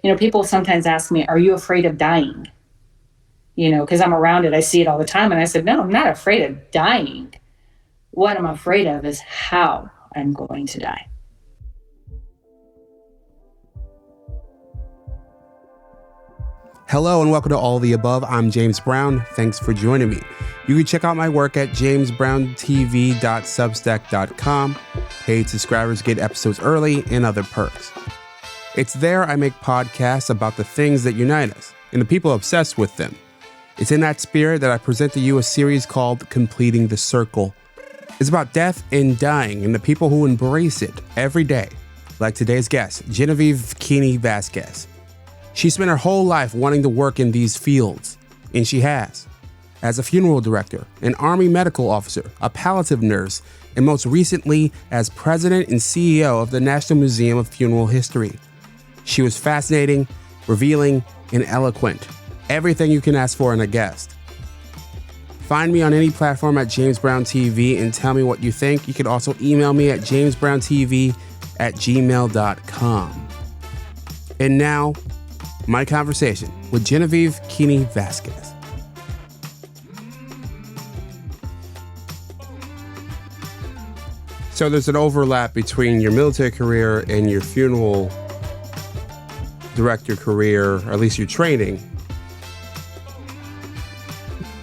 People sometimes ask me, are you afraid of dying? Because I'm around it. I see it all the time. And I said, no, I'm not afraid of dying. What I'm afraid of is how I'm going to die. Hello and welcome to All the Above. I'm James Brown. Thanks for joining me. You can check out my work at jamesbrowntv.substack.com. Paid subscribers get episodes early and other perks. It's there I make podcasts about the things that unite us and the people obsessed with them. It's in that spirit that I present to you a series called Completing the Circle. It's about death and dying and the people who embrace it every day, like today's guest, Genevieve Keeney Vasquez. She spent her whole life wanting to work in these fields, and she has. As a funeral director, an Army medical officer, a palliative nurse, and most recently as president and CEO of the National Museum of Funeral History. She was fascinating, revealing, and eloquent. Everything you can ask for in a guest. Find me on any platform at jamesbrowntv and tell me what you think. You can also email me at jamesbrowntv@gmail.com. And now, my conversation with Genevieve Keeney Vasquez. So there's an overlap between your military career and your funeral director career, or at least your training.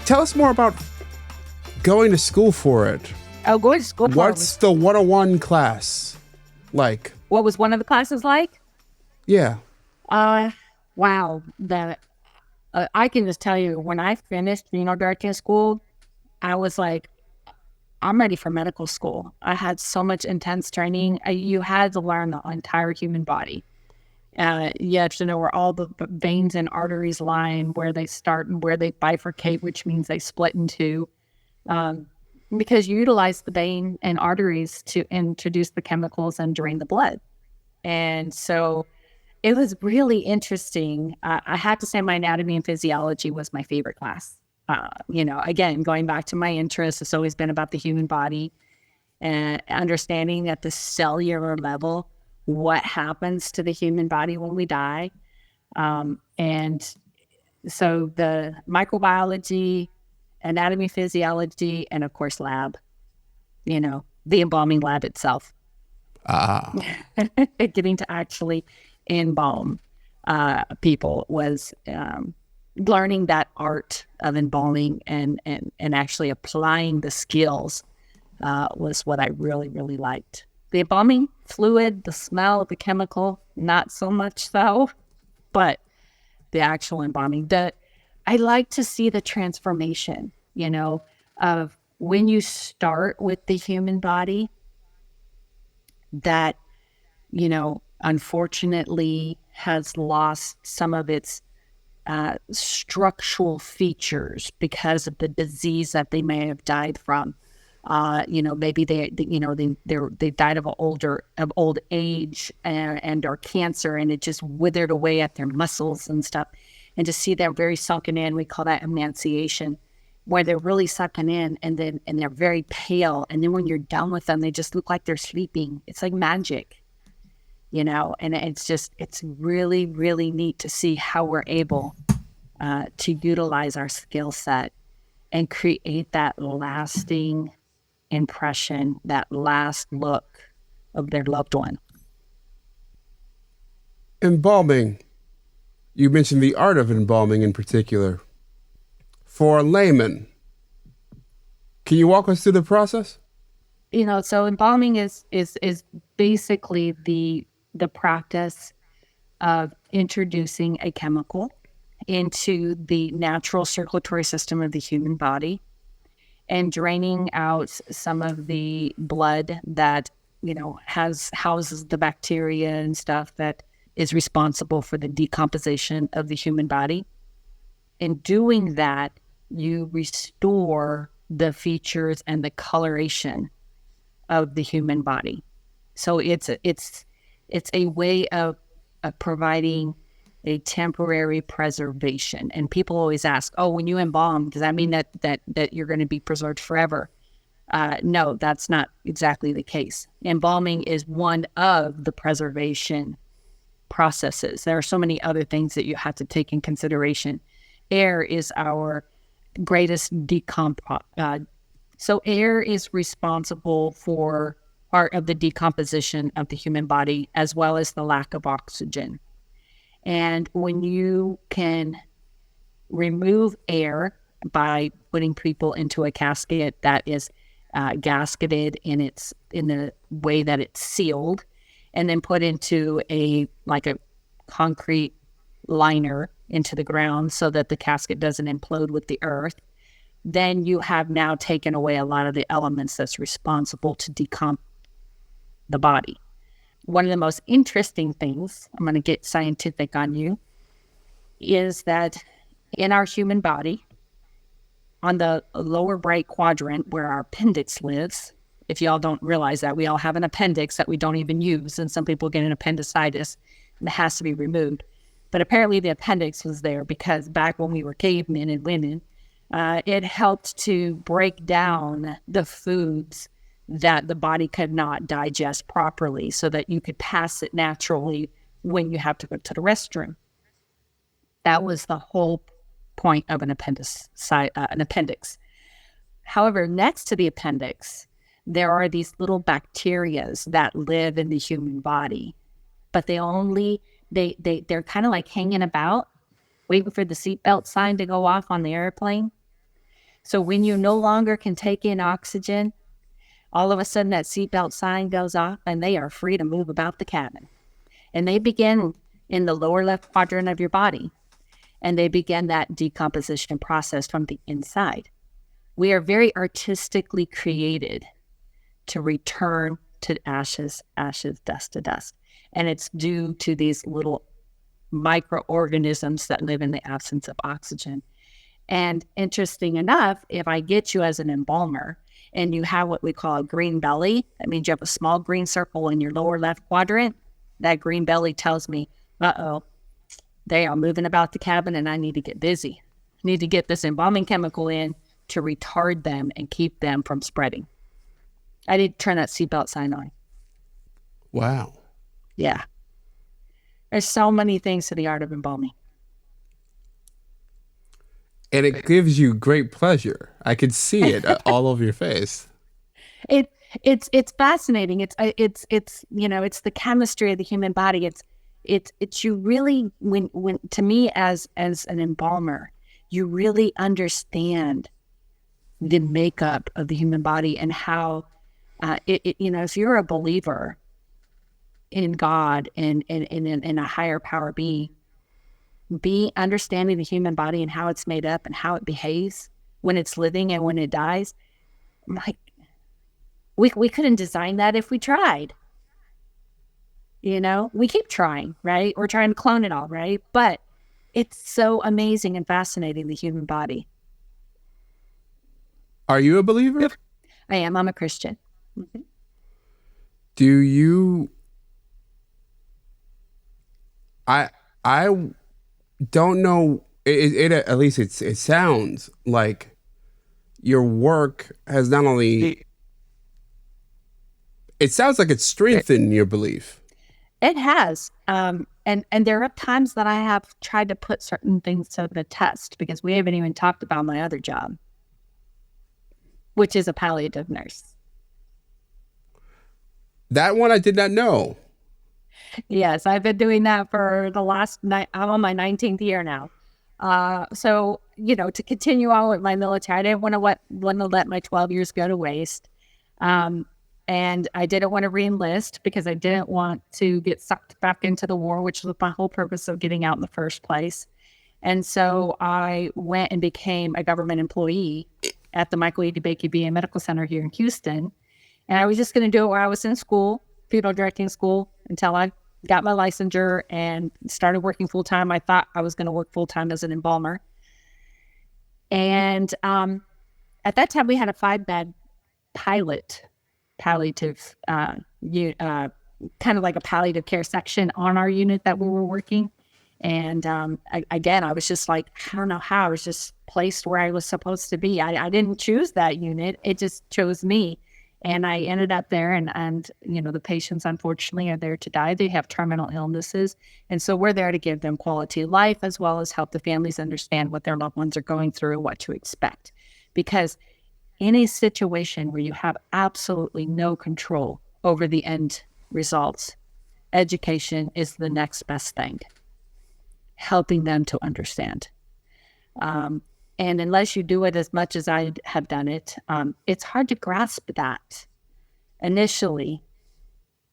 Tell us more about going to school for it. Oh, going to school for it. What's the 101 class like? What was one of the classes like? Yeah. Wow. I can just tell you, when I finished funeral directing school, I was like, I'm ready for medical school. I had so much intense training. You had to learn the entire human body. You have to know where all the veins and arteries line, where they start and where they bifurcate, which means they split in two. Because you utilize the vein and arteries to introduce the chemicals and drain the blood. And so it was really interesting. I had to say my anatomy and physiology was my favorite class. Again, going back to my interest, it's always been about the human body and understanding at the cellular level what happens to the human body when we die. And so the microbiology, anatomy, physiology, and of course lab, the embalming lab itself. Getting to actually embalm people was learning that art of embalming and actually applying the skills was what I really, really liked. The embalming fluid, the smell, the chemical, not so much so, but the actual embalming. I like to see the transformation, of when you start with the human body that, unfortunately has lost some of its structural features because of the disease that they may have died from. Maybe they died of old age and or cancer, and it just withered away at their muscles and stuff. And to see that very sunken in, we call that emaciation, where they're really sunken in, and they're very pale. And then when you're done with them, they just look like they're sleeping. It's like magic, and it's really, really neat to see how we're able to utilize our skill set and create that lasting impression, that last look of their loved one. Embalming. You mentioned the art of embalming in particular. For a layman, can you walk us through the process? So embalming is basically the practice of introducing a chemical into the natural circulatory system of the human body and draining out some of the blood that, houses the bacteria and stuff that is responsible for the decomposition of the human body. In doing that, you restore the features and the coloration of the human body. So it's a way of providing a temporary preservation. And people always ask, oh, when you embalm, does that mean that you're going to be preserved forever? No, that's not exactly the case. Embalming is one of the preservation processes. There are so many other things that you have to take in consideration. Air is our greatest so air is responsible for part of the decomposition of the human body, as well as the lack of oxygen. And when you can remove air by putting people into a casket that is gasketed in the way that it's sealed, and then put into a concrete liner into the ground so that the casket doesn't implode with the earth, then you have now taken away a lot of the elements that's responsible to decomp the body. One of the most interesting things, I'm going to get scientific on you, is that in our human body, on the lower right quadrant where our appendix lives, if y'all don't realize that, we all have an appendix that we don't even use, and some people get an appendicitis and it has to be removed. But apparently the appendix was there because back when we were cavemen and women, it helped to break down the foods that the body could not digest properly so that you could pass it naturally when you have to go to the restroom. That was the whole point of an appendix. However, next to the appendix, there are these little bacterias that live in the human body, but they're kind of like hanging about, waiting for the seatbelt sign to go off on the airplane. So when you no longer can take in oxygen, all of a sudden that seatbelt sign goes off and they are free to move about the cabin. And they begin in the lower left quadrant of your body, and they begin that decomposition process from the inside. We are very artistically created to return to ashes, ashes, dust to dust. And it's due to these little microorganisms that live in the absence of oxygen. And interesting enough, if I get you as an embalmer and you have what we call a green belly, that means you have a small green circle in your lower left quadrant, that green belly tells me, they are moving about the cabin and I need to get busy. I need to get this embalming chemical in to retard them and keep them from spreading. I need to turn that seatbelt sign on. Wow. Yeah. There's so many things to the art of embalming. And it gives you great pleasure. I could see it all over your face. It's fascinating. It's the chemistry of the human body. It's you really, when to me as an embalmer, you really understand the makeup of the human body and how if you're a believer in God and in a higher power being, understanding the human body and how it's made up and how it behaves when it's living and when it dies. Like, we couldn't design that if we tried. We keep trying, right? We're trying to clone it all, right? But it's so amazing and fascinating, the human body. Are you a believer? I am. I'm a Christian. Mm-hmm. Do you... I don't know. It at least it sounds like your work has not only... It sounds like it's strengthened your belief. It has. And there are times that I have tried to put certain things to the test because we haven't even talked about my other job, which is a palliative nurse. That one I did not know. Yes, I've been doing that for the last I'm on my 19th year now. So, to continue on with my military, I didn't want to let my 12 years go to waste. And I didn't want to re-enlist because I didn't want to get sucked back into the war, which was my whole purpose of getting out in the first place. And so I went and became a government employee at the Michael E. DeBakey VA Medical Center here in Houston. And I was just going to do it while I was in school, funeral directing school, until I got my licensure and started working full-time. I thought I was going to work full-time as an embalmer. And at that time, we had a 5-bed palliative, kind of like a palliative care section on our unit that we were working. And I was just like, I don't know how, I was just placed where I was supposed to be. I didn't choose that unit. It just chose me. And I ended up there, and the patients unfortunately are there to die. They have terminal illnesses. And so we're there to give them quality of life, as well as help the families understand what their loved ones are going through and what to expect. Because in a situation where you have absolutely no control over the end results, education is the next best thing, helping them to understand. And unless you do it as much as I have done it, it's hard to grasp that initially.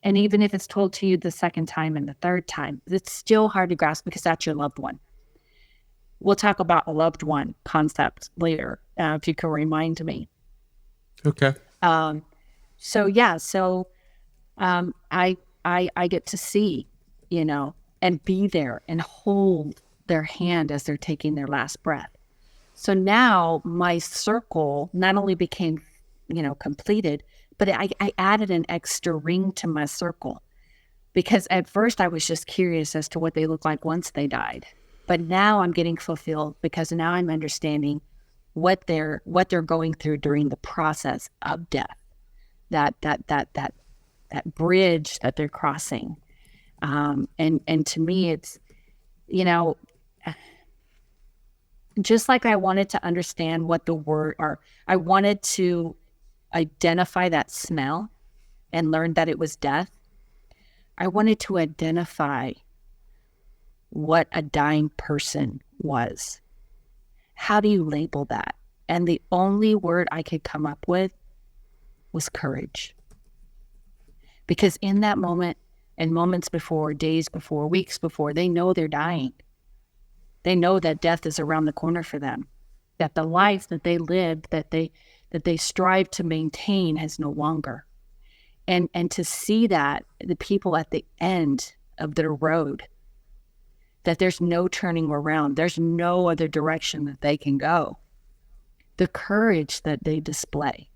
And even if it's told to you the second time and the third time, it's still hard to grasp because that's your loved one. We'll talk about a loved one concept later, if you can remind me. Okay. So I get to see, and be there and hold their hand as they're taking their last breath. So now my circle not only became, completed, but I added an extra ring to my circle, because at first I was just curious as to what they look like once they died. But now I'm getting fulfilled because now I'm understanding what they're going through during the process of death, that bridge that they're crossing. And to me, it's, just like I wanted to understand what the word, or I wanted to identify that smell and learn that it was death. I wanted to identify what a dying person was. How do you label that? And the only word I could come up with was courage. Because in that moment, and moments before, days before, weeks before, they know they're dying. They know that death is around the corner for them, that the life that they lived, that they strive to maintain, has no longer. And to see that, the people at the end of their road, that there's no turning around, there's no other direction that they can go. The courage that they display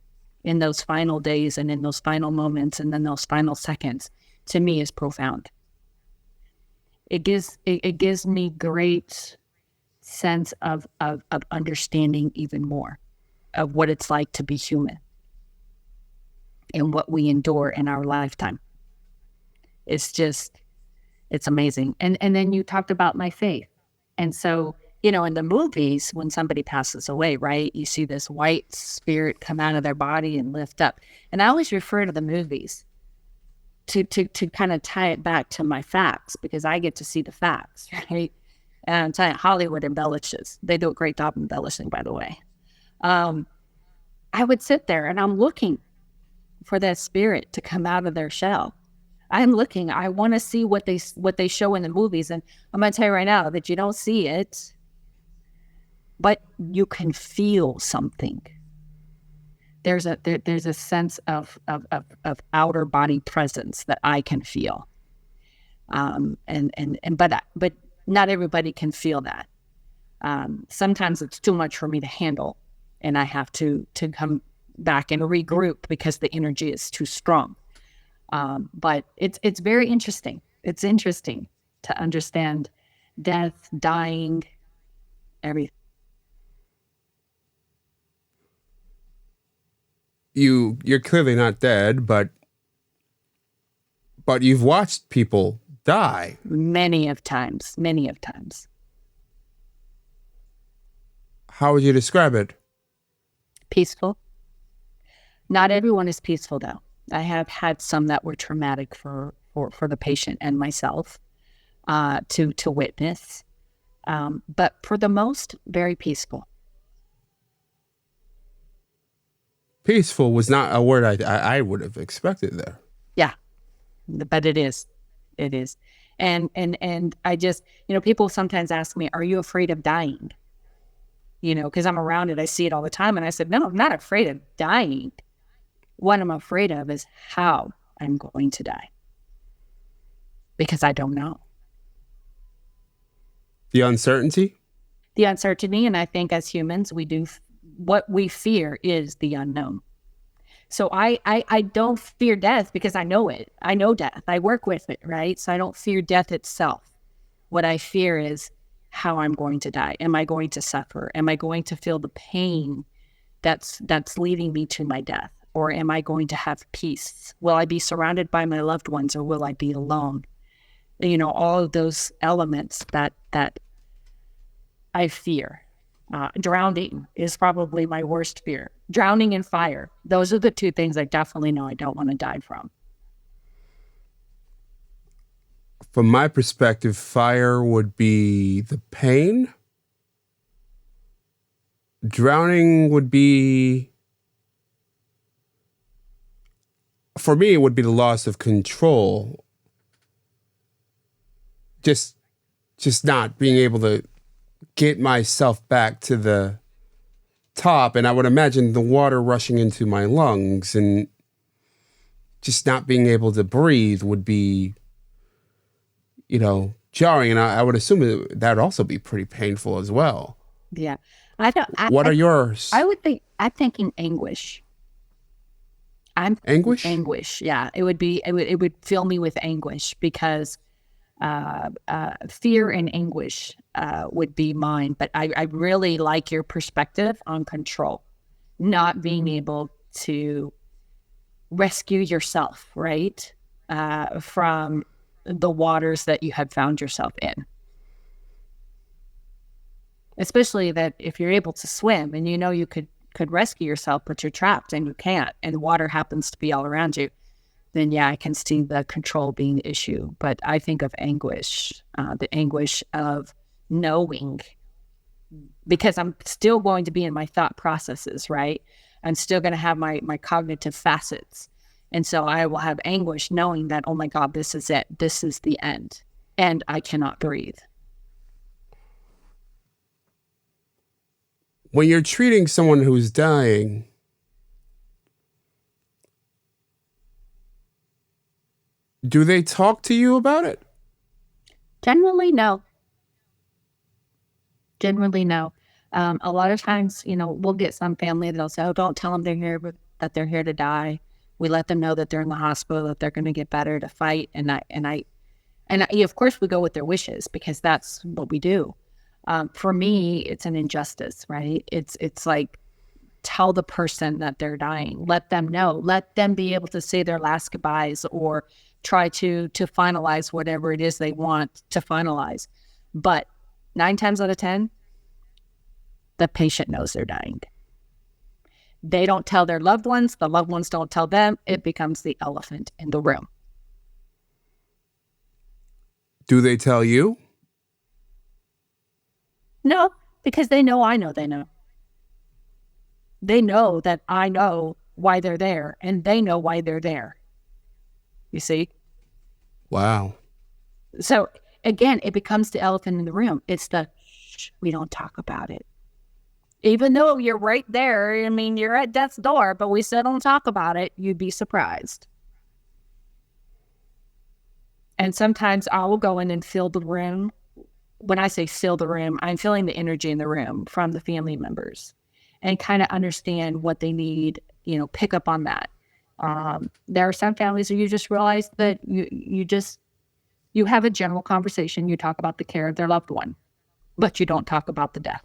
in those final days and in those final moments and then those final seconds, to me, is profound. It gives me great sense of understanding even more of what it's like to be human and what we endure in our lifetime. It's amazing. And then you talked about my faith. And so, in the movies, when somebody passes away, right, you see this white spirit come out of their body and lift up. And I always refer to the movies to kind of tie it back to my facts, because I get to see the facts, right? And I'm telling you, Hollywood embellishes. They do a great job embellishing, by the way. I would sit there and I'm looking for that spirit to come out of their shell. I want to see what they show in the movies. And I'm going to tell you right now that you don't see it, but you can feel something. There's a sense of outer body presence that I can feel. But not everybody can feel that. Sometimes it's too much for me to handle, and I have to come back and regroup because the energy is too strong. But it's very interesting. It's interesting to understand death, dying, everything. You're clearly not dead, but you've watched people die. Many of times. How would you describe it? Peaceful. Not everyone is peaceful, though. I have had some that were traumatic for the patient and myself to witness. But for the most, very peaceful. Peaceful was not a word I would have expected there. Yeah, but it is. It is. And I just, people sometimes ask me, are you afraid of dying? Because I'm around it. I see it all the time. And I said, no, I'm not afraid of dying. What I'm afraid of is how I'm going to die. Because I don't know. The uncertainty? The uncertainty. And I think as humans, what we fear is the unknown. So I don't fear death because I know it. I know death. I work with it, right? So I don't fear death itself. What I fear is how I'm going to die. Am I going to suffer? Am I going to feel the pain that's leading me to my death? or am I going to have peace? Will I be surrounded by my loved ones, or will I be alone? All of those elements that I fear. Drowning is probably my worst fear. Drowning in fire. Those are the two things I definitely know I don't want to die from. From my perspective, fire would be the pain. Drowning would be, for me, it would be the loss of control. Just not being able to get myself back to the top. And I would imagine the water rushing into my lungs and just not being able to breathe would be, jarring. And I would assume that would also be pretty painful as well. Yeah. What are yours? I'm thinking anguish. Anguish? Anguish. Yeah. It would fill me with anguish because fear and anguish would be mine. But I really like your perspective on control, not being able to rescue yourself, right? From the waters that you had found yourself in. Especially that if you're able to swim and you could rescue yourself, but you're trapped and you can't, and water happens to be all around you, then yeah, I can see the control being the issue. But I think of anguish, the anguish of knowing, because I'm still going to be in my thought processes, right? I'm still going to have my cognitive facets. And so I will have anguish knowing that, oh my God, this is it. This is the end. And I cannot breathe. When you're treating someone who's dying, do they talk to you about it? Generally, no. A lot of times, we'll get some family that'll say, oh, don't tell them that they're here to die. We let them know that they're in the hospital, that they're going to get better, to fight. And I, of course, we go with their wishes because that's what we do. For me, it's an injustice, right? It's like, tell the person that they're dying. Let them know. Let them be able to say their last goodbyes or try to finalize whatever it is they want to finalize. But 9 times out of 10, the patient knows they're dying. They don't tell their loved ones. The loved ones don't tell them. It becomes the elephant in the room. Do they tell you? No, because they know I know they know. They know that I know why they're there, and they know why they're there. You see? Wow. So again, it becomes the elephant in the room. It's the, shh, we don't talk about it. Even though you're right there, I mean, you're at death's door, but we still don't talk about it. You'd be surprised. And sometimes I will go in and fill the room. When I say fill the room, I'm feeling the energy in the room from the family members and kind of understand what they need, pick up on that. There are some families where you just realize that you have a general conversation. You talk about the care of their loved one, but you don't talk about the death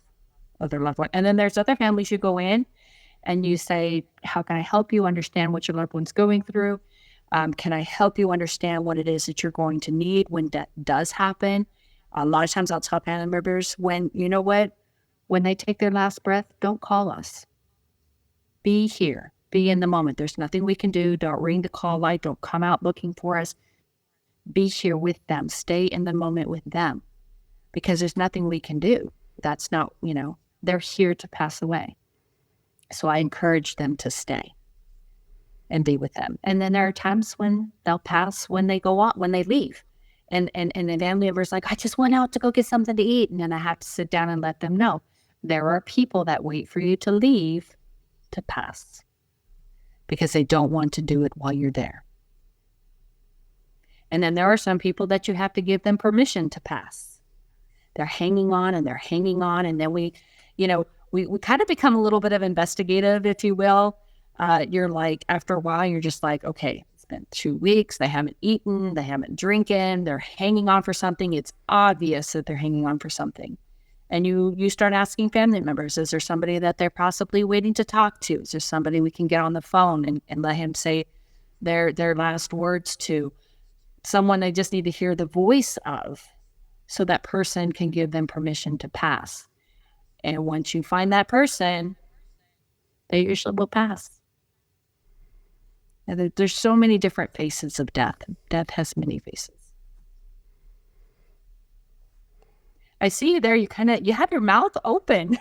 of their loved one. And then there's other families you go in and you say, how can I help you understand what your loved one's going through? Can I help you understand what it is that you're going to need when death does happen? A lot of times I'll tell family members when they take their last breath, don't call us. Be here. Be in the moment. There's nothing we can do. Don't ring the call light. Don't come out looking for us. Be here with them. Stay in the moment with them because there's nothing we can do. That's not, they're here to pass away. So I encourage them to stay and be with them. And then there are times when they'll pass when they go out, when they leave. And the family member's like, I just went out to go get something to eat. And then I have to sit down and let them know there are people that wait for you to leave to pass because they don't want to do it while you're there. And then there are some people that you have to give them permission to pass. They're hanging on and they're hanging on. And then we kind of become a little bit of investigative, if you will. You're like, after a while, you're just like, okay, it's been 2 weeks. They haven't eaten. They haven't drinking. They're hanging on for something. It's obvious that they're hanging on for something. And you start asking family members, is there somebody that they're possibly waiting to talk to? Is there somebody we can get on the phone and let him say their last words to? Someone they just need to hear the voice of, so that person can give them permission to pass. And once you find that person, they usually will pass. And there's so many different faces of death. Death has many faces. I see you there. You have your mouth open.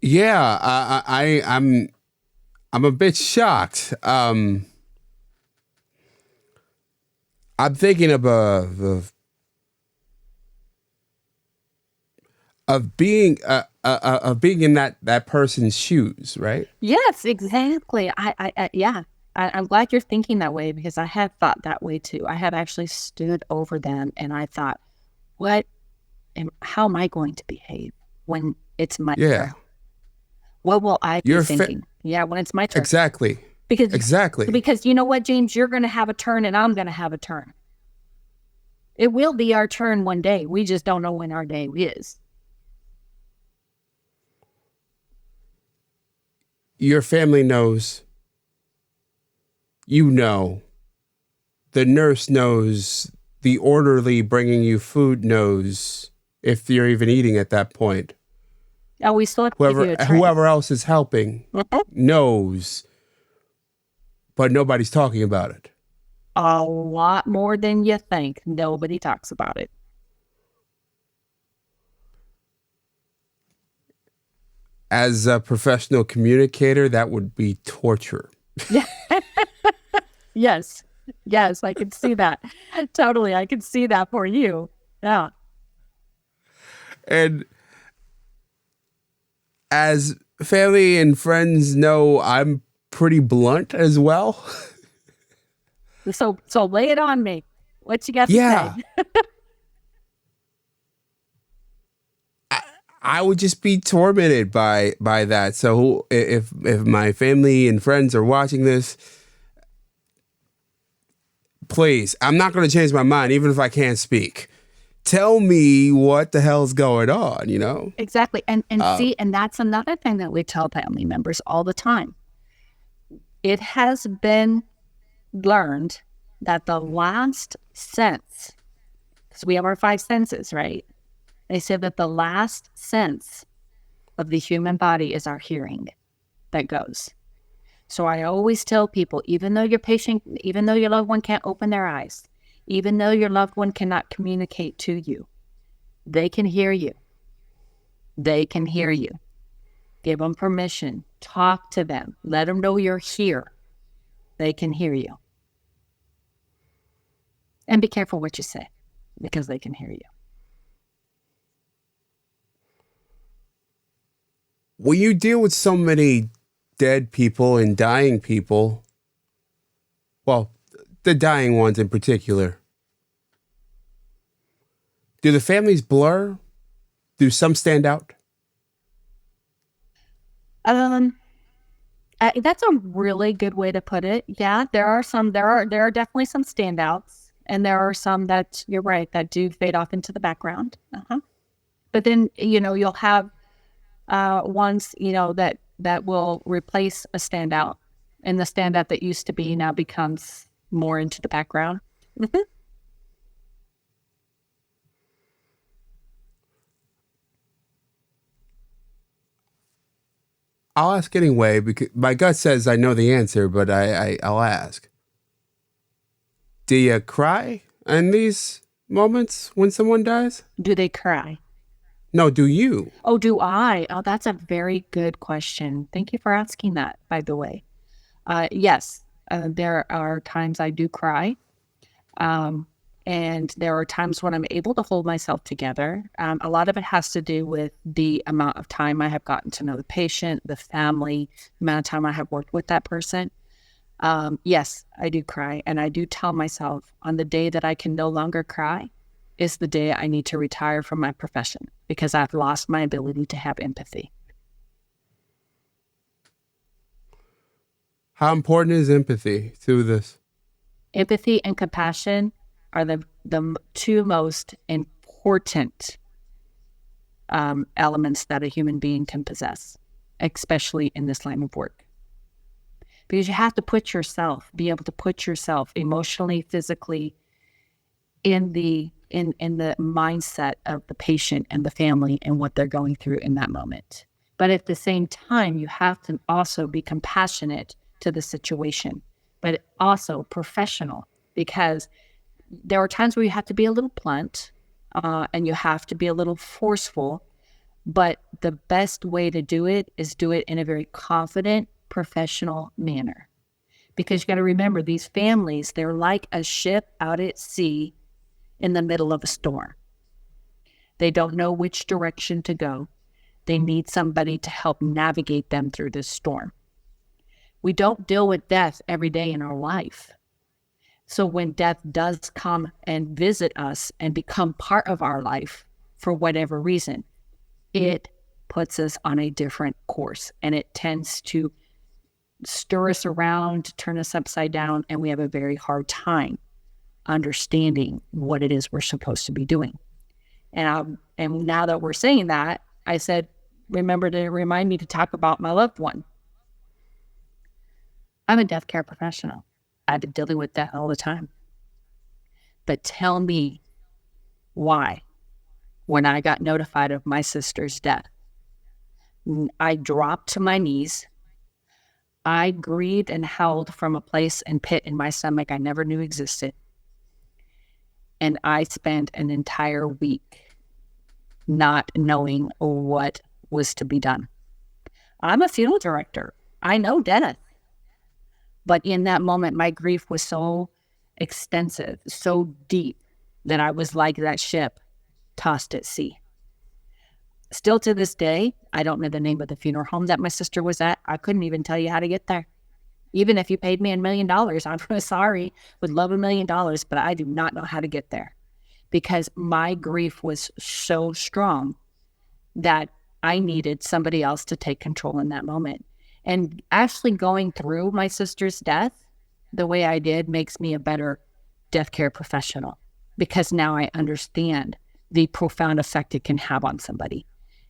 Yeah, I'm a bit shocked. I'm thinking of being in that person's shoes, right? Yes, exactly. Yeah. I'm glad you're thinking that way, because I have thought that way too. I have actually stood over them and I thought, how am I going to behave when it's my turn? What will I be thinking? When it's my turn. Exactly. Because you know what, James, you're going to have a turn and I'm going to have a turn. It will be our turn one day. We just don't know when our day is. Your family knows. You know. The nurse knows. The orderly bringing you food knows, if you're even eating at that point. Oh, we still have to give you a tray. Whoever else is helping knows, but nobody's talking about it. A lot more than you think. Nobody talks about it. As a professional communicator, that would be torture. Yes, I can see that. Totally, I can see that for you. Yeah. And as family and friends know, I'm pretty blunt as well. So lay it on me. What you got to say? I would just be tormented by that. So if my family and friends are watching this, please, I'm not going to change my mind, even if I can't speak. Tell me what the hell's going on, you know? Exactly. And that's another thing that we tell family members all the time. It has been learned that the last sense, because we have our 5 senses, right? They said that the last sense of the human body is our hearing that goes. So I always tell people, even though your loved one can't open their eyes, even though your loved one cannot communicate to you, they can hear you. They can hear you. Give them permission. Talk to them. Let them know you're here. They can hear you. And be careful what you say, because they can hear you. When you deal with so many dead people and dying people, well, the dying ones in particular, do the families blur? Do some stand out? That's a really good way to put it. Yeah, there are definitely some standouts, and there are some that, you're right, that do fade off into the background. But then, you'll have ones, that will replace a standout, and the standout that used to be now becomes more into the background. I'll ask anyway, because my gut says I know the answer, but I'll ask. Do you cry in these moments when someone dies? Do they cry? No, do you? Oh, do I? Oh, that's a very good question. Thank you for asking that, by the way. Yes, there are times I do cry. And there are times when I'm able to hold myself together. A lot of it has to do with the amount of time I have gotten to know the patient, the family, the amount of time I have worked with that person. Yes, I do cry. And I do tell myself, on the day that I can no longer cry is the day I need to retire from my profession, because I've lost my ability to have empathy. How important is empathy to this? Empathy and compassion are the two most important elements that a human being can possess, especially in this line of work. Because you have to be able to put yourself emotionally, physically in the mindset of the patient and the family and what they're going through in that moment. But at the same time, you have to also be compassionate to the situation, but also professional, because there are times where you have to be a little blunt and you have to be a little forceful, but the best way to do it is do it in a very confident, professional manner. Because you got to remember, these families, they're like a ship out at sea in the middle of a storm. They don't know which direction to go. They need somebody to help navigate them through this storm. We don't deal with death every day in our life. So when death does come and visit us and become part of our life for whatever reason, it puts us on a different course, and it tends to stir us around, turn us upside down, and we have a very hard time understanding what it is we're supposed to be doing. And now that we're saying that, I said, remember to remind me to talk about my loved one. I'm a death care professional. I've been dealing with death all the time. But tell me why, when I got notified of my sister's death, I dropped to my knees. I grieved and howled from a place and pit in my stomach I never knew existed. And I spent an entire week not knowing what was to be done. I'm a funeral director. I know death. But in that moment, my grief was so extensive, so deep, that I was like that ship tossed at sea. Still to this day, I don't know the name of the funeral home that my sister was at. I couldn't even tell you how to get there. Even if you paid me $1 million, I'm sorry, would love $1 million, but I do not know how to get there, because my grief was so strong that I needed somebody else to take control in that moment. And actually going through my sister's death the way I did makes me a better death care professional, because now I understand the profound effect it can have on somebody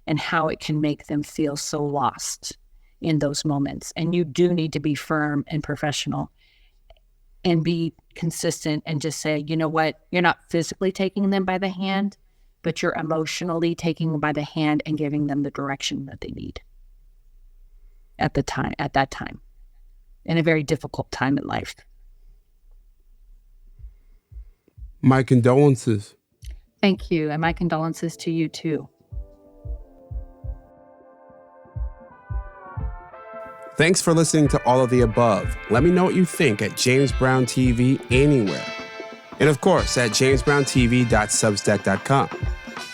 and how it can make them feel so lost in those moments. And you do need to be firm and professional and be consistent and just say, you know what, you're not physically taking them by the hand, but you're emotionally taking them by the hand and giving them the direction that they need at that time, in a very difficult time in life. My condolences. Thank you. And my condolences to you too. Thanks for listening to all of the above. Let me know what you think at James Brown TV anywhere. And of course, at jamesbrowntv.substack.com.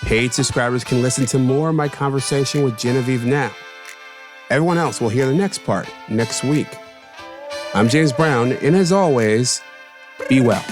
Paid subscribers can listen to more of my conversation with Genevieve now. Everyone else will hear the next part next week. I'm James Brown, and as always, be well.